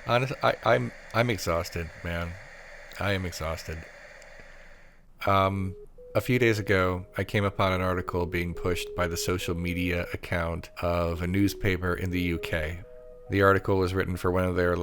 Honestly, I'm exhausted, man. I am exhausted. Um, a few days ago, I came upon an article being pushed by the social media account of a newspaper in the UK. The article was written for one of their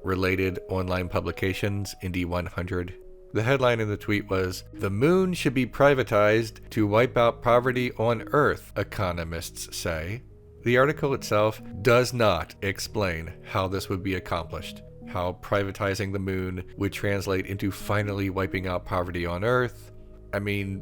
related online publications, Indie 100. The headline in the tweet was, "The moon should be privatized to wipe out poverty on Earth, economists say." The article itself does not explain how this would be accomplished, how privatizing the moon would translate into finally wiping out poverty on Earth. I mean,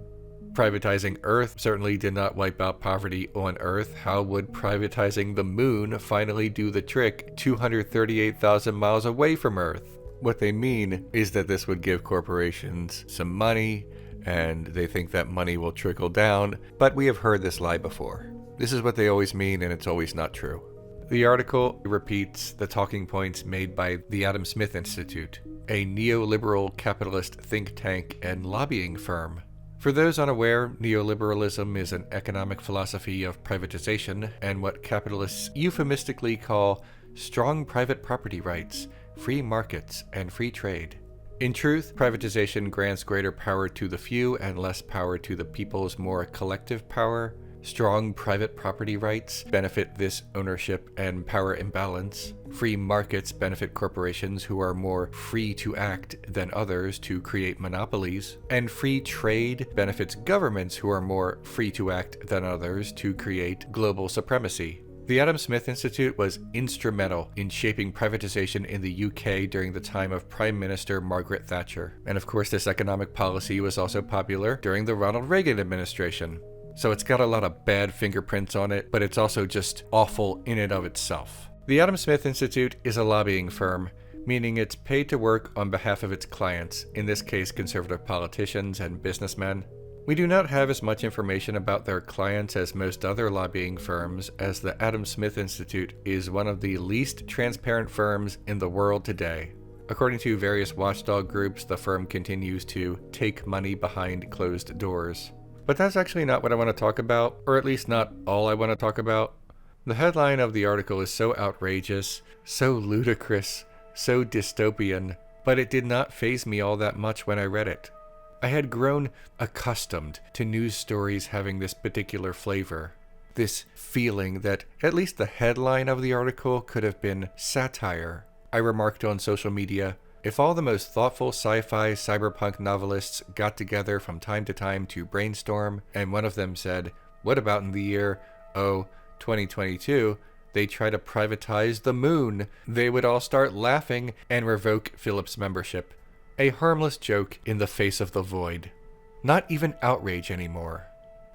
privatizing Earth certainly did not wipe out poverty on Earth. How would privatizing the moon finally do the trick 238,000 miles away from Earth? What they mean is that this would give corporations some money, and they think that money will trickle down, but we have heard this lie before. This is what they always mean, and it's always not true. The article repeats the talking points made by the Adam Smith Institute, a neoliberal capitalist think tank and lobbying firm. For those unaware, neoliberalism is an economic philosophy of privatization and what capitalists euphemistically call strong private property rights, free markets, and free trade. In truth, privatization grants greater power to the few and less power to the people's more collective power. Strong private property rights benefit this ownership and power imbalance. Free markets benefit corporations who are more free to act than others to create monopolies. And free trade benefits governments who are more free to act than others to create global supremacy. The Adam Smith Institute was instrumental in shaping privatization in the UK during the time of Prime Minister Margaret Thatcher. And of course, this economic policy was also popular during the Ronald Reagan administration. So it's got a lot of bad fingerprints on it, but it's also just awful in and of itself. The Adam Smith Institute is a lobbying firm, meaning it's paid to work on behalf of its clients, in this case conservative politicians and businessmen. We do not have as much information about their clients as most other lobbying firms, as the Adam Smith Institute is one of the least transparent firms in the world today. According to various watchdog groups, the firm continues to take money behind closed doors. But that's actually not what I want to talk about, or at least not all I want to talk about. The headline of the article is so outrageous, so ludicrous, so dystopian, but it did not faze me all that much when I read it. I had grown accustomed to news stories having this particular flavor, this feeling that at least the headline of the article could have been satire. I remarked on social media, if all the most thoughtful sci-fi cyberpunk novelists got together from time to time to brainstorm, and one of them said, what about in the year, 2022, they try to privatize the moon, they would all start laughing and revoke Philip's membership. A harmless joke in the face of the void. Not even outrage anymore.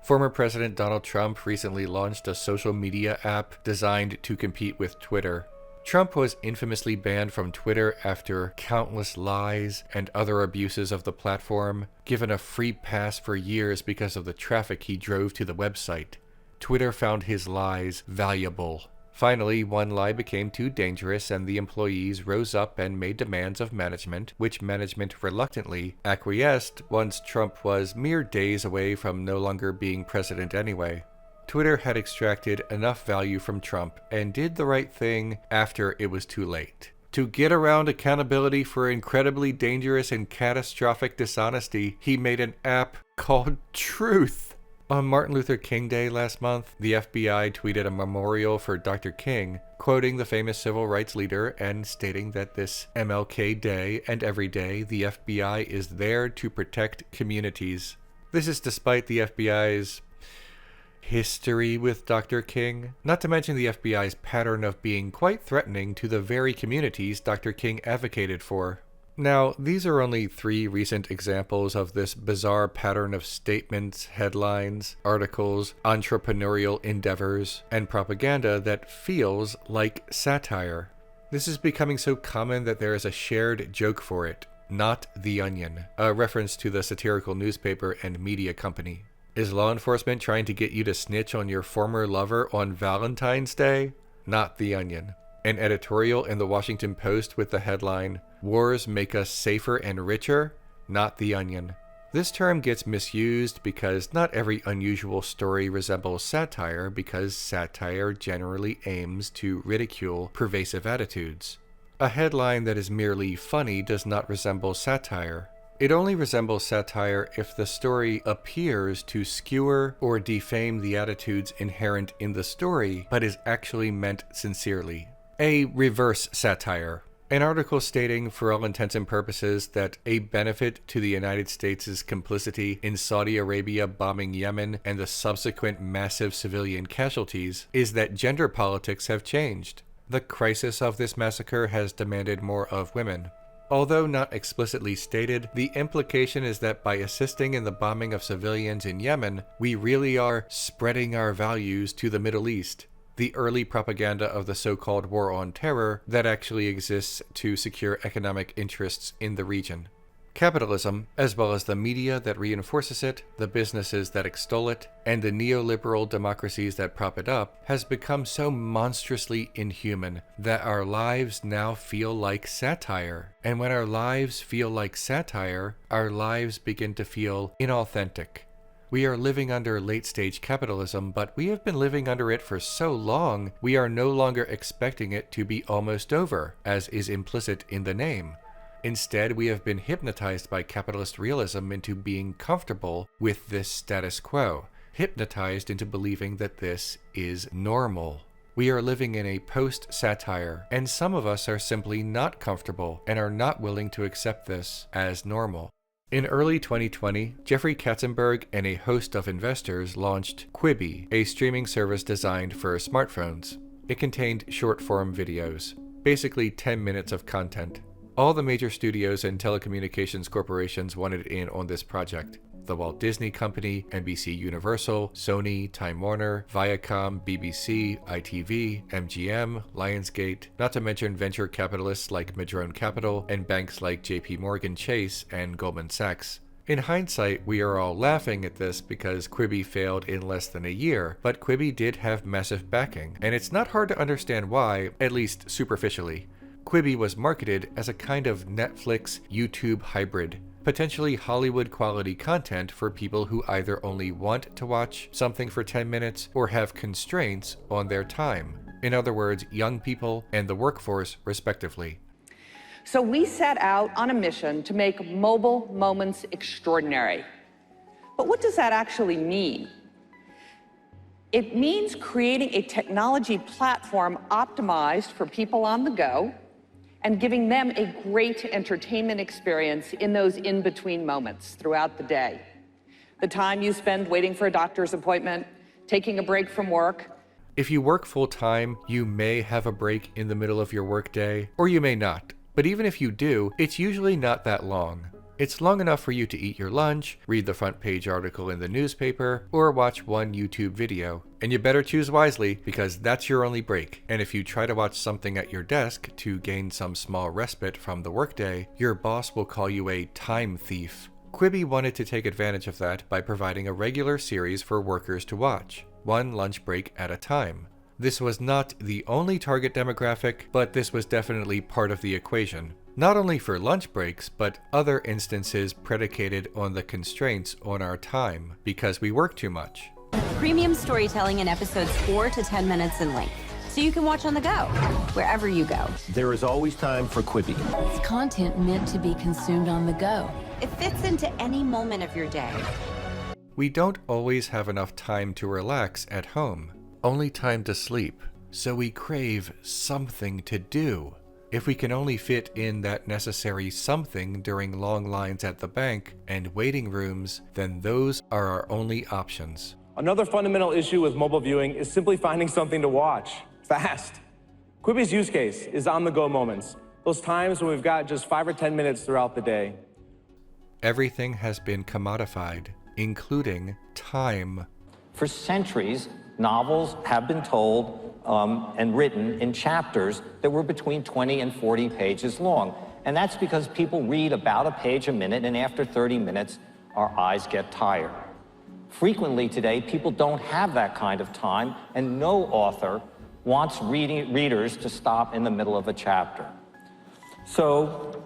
Former President Donald Trump recently launched a social media app designed to compete with Twitter. Trump was infamously banned from Twitter after countless lies and other abuses of the platform, given a free pass for years because of the traffic he drove to the website. Twitter found his lies valuable. Finally, one lie became too dangerous and the employees rose up and made demands of management, which management reluctantly acquiesced once Trump was mere days away from no longer being president anyway. Twitter had extracted enough value from Trump and did the right thing after it was too late. To get around accountability for incredibly dangerous and catastrophic dishonesty, he made an app called Truth. On Martin Luther King Day last month, the FBI tweeted a memorial for Dr. King, quoting the famous civil rights leader and stating that this MLK Day and every day, the FBI is there to protect communities. This is despite the FBI's history with Dr. King, not to mention the FBI's pattern of being quite threatening to the very communities Dr. King advocated for. Now, these are only 3 recent examples of this bizarre pattern of statements, headlines, articles, entrepreneurial endeavors, and propaganda that feels like satire. This is becoming so common that there is a shared joke for it, not The Onion, a reference to the satirical newspaper and media company. Is law enforcement trying to get you to snitch on your former lover on Valentine's Day? Not The Onion. An editorial in the Washington Post with the headline, Wars Make Us Safer and Richer? Not The Onion. This term gets misused because not every unusual story resembles satire, because satire generally aims to ridicule pervasive attitudes. A headline that is merely funny does not resemble satire. It only resembles satire if the story appears to skewer or defame the attitudes inherent in the story, but is actually meant sincerely. A reverse satire. An article stating, for all intents and purposes, that a benefit to the United States' complicity in Saudi Arabia bombing Yemen and the subsequent massive civilian casualties is that gender politics have changed. The crisis of this massacre has demanded more of women. Although not explicitly stated, the implication is that by assisting in the bombing of civilians in Yemen, we really are spreading our values to the Middle East. The early propaganda of the so-called war on terror that actually exists to secure economic interests in the region. Capitalism, as well as the media that reinforces it, the businesses that extol it, and the neoliberal democracies that prop it up, has become so monstrously inhuman that our lives now feel like satire. And when our lives feel like satire, our lives begin to feel inauthentic. We are living under late-stage capitalism, but we have been living under it for so long, we are no longer expecting it to be almost over, as is implicit in the name. Instead, we have been hypnotized by capitalist realism into being comfortable with this status quo, hypnotized into believing that this is normal. We are living in a post-satire, and some of us are simply not comfortable and are not willing to accept this as normal. In early 2020, Jeffrey Katzenberg and a host of investors launched Quibi, a streaming service designed for smartphones. It contained short-form videos, basically 10 minutes of content. All the major studios and telecommunications corporations wanted in on this project. The Walt Disney Company, NBC Universal, Sony, Time Warner, Viacom, BBC, ITV, MGM, Lionsgate, not to mention venture capitalists like Madrone Capital and banks like JP Morgan Chase and Goldman Sachs. In hindsight, we are all laughing at this because Quibi failed in less than a year, but Quibi did have massive backing, and it's not hard to understand why, at least superficially. Quibi was marketed as a kind of Netflix YouTube hybrid, potentially Hollywood-quality content for people who either only want to watch something for 10 minutes or have constraints on their time. In other words, young people and the workforce, respectively. So we set out on a mission to make mobile moments extraordinary. But what does that actually mean? It means creating a technology platform optimized for people on the go and giving them a great entertainment experience in those in-between moments throughout the day. The time you spend waiting for a doctor's appointment, taking a break from work. If you work full-time, you may have a break in the middle of your workday, or you may not. But even if you do, it's usually not that long. It's long enough for you to eat your lunch, read the front page article in the newspaper, or watch one YouTube video. And you better choose wisely, because that's your only break. And if you try to watch something at your desk to gain some small respite from the workday, your boss will call you a time thief. Quibi wanted to take advantage of that by providing a regular series for workers to watch, one lunch break at a time. This was not the only target demographic, but this was definitely part of the equation. Not only for lunch breaks, but other instances predicated on the constraints on our time, because we work too much. Premium storytelling in episodes 4 to 10 minutes in length, so you can watch on the go, wherever you go. There is always time for Quibi. It's content meant to be consumed on the go. It fits into any moment of your day. We don't always have enough time to relax at home, only time to sleep, so we crave something to do. If we can only fit in that necessary something during long lines at the bank and waiting rooms, then those are our only options. Another fundamental issue with mobile viewing is simply finding something to watch, fast. Quibi's use case is on-the-go moments, those times when we've got just 5 or 10 minutes throughout the day. Everything has been commodified, including time. For centuries, novels have been told and written in chapters that were between 20 and 40 pages long. And that's because people read about a page a minute, and after 30 minutes, our eyes get tired. Frequently today, people don't have that kind of time, and no author wants readers to stop in the middle of a chapter. So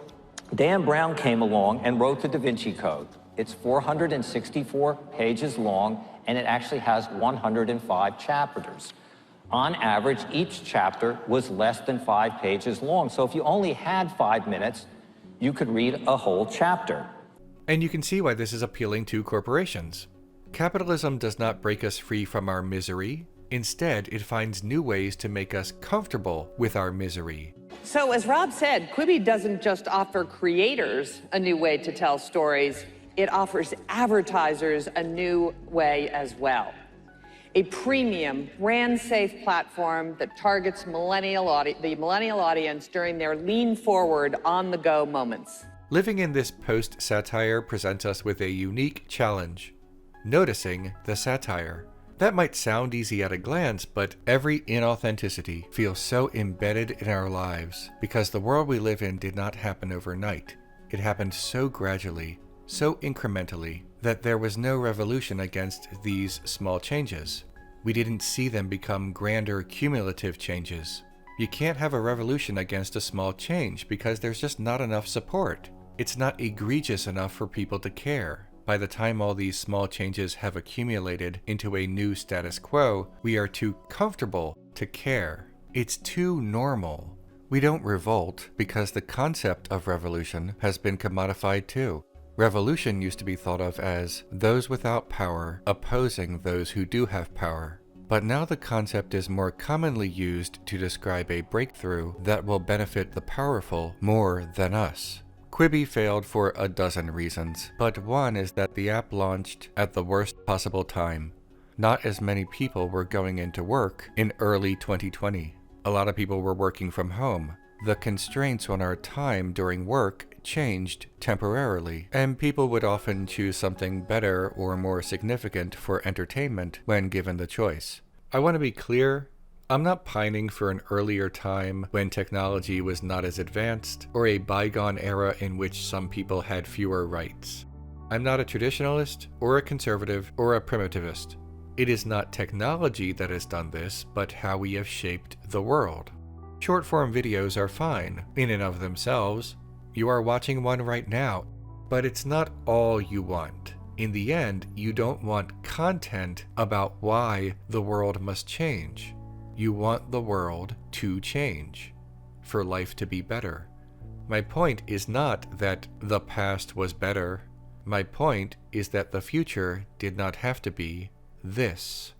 Dan Brown came along and wrote the Da Vinci Code. It's 464 pages long, and it actually has 105 chapters. On average, each chapter was less than 5 pages long. So if you only had 5 minutes, you could read a whole chapter. And you can see why this is appealing to corporations. Capitalism does not break us free from our misery. Instead, it finds new ways to make us comfortable with our misery. So as Rob said, Quibi doesn't just offer creators a new way to tell stories, it offers advertisers a new way as well. A premium, brand-safe platform that targets the millennial audience during their lean-forward, on-the-go moments. Living in this post-satire presents us with a unique challenge: noticing the satire. That might sound easy at a glance, but every inauthenticity feels so embedded in our lives because the world we live in did not happen overnight. It happened so gradually, so incrementally, that there was no revolution against these small changes. We didn't see them become grander cumulative changes. You can't have a revolution against a small change because there's just not enough support. It's not egregious enough for people to care. By the time all these small changes have accumulated into a new status quo, we are too comfortable to care. It's too normal. We don't revolt because the concept of revolution has been commodified too. Revolution used to be thought of as those without power opposing those who do have power. But now the concept is more commonly used to describe a breakthrough that will benefit the powerful more than us. Quibi failed for a dozen reasons, but one is that the app launched at the worst possible time. Not as many people were going into work in early 2020. A lot of people were working from home. The constraints on our time during work changed temporarily, and people would often choose something better or more significant for entertainment when given the choice. I want to be clear, I'm not pining for an earlier time when technology was not as advanced, or a bygone era in which some people had fewer rights. I'm not a traditionalist, or a conservative, or a primitivist. It is not technology that has done this, but how we have shaped the world. Short-form videos are fine, in and of themselves. You are watching one right now, but it's not all you want. In the end, you don't want content about why the world must change. You want the world to change, for life to be better. My point is not that the past was better. My point is that the future did not have to be this.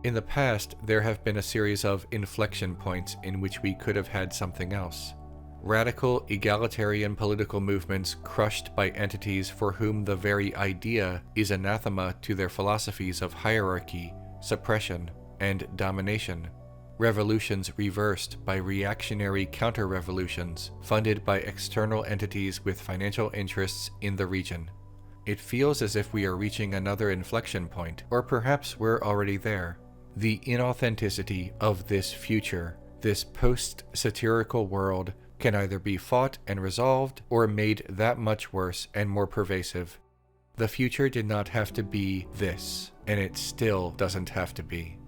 In the past, there have been a series of inflection points in which we could have had something else. Radical, egalitarian political movements crushed by entities for whom the very idea is anathema to their philosophies of hierarchy, suppression, and domination. Revolutions reversed by reactionary counter-revolutions funded by external entities with financial interests in the region. It feels as if we are reaching another inflection point, or perhaps we're already there. The inauthenticity of this future, this post-satirical world, can either be fought and resolved or made that much worse and more pervasive. The future did not have to be this, and it still doesn't have to be.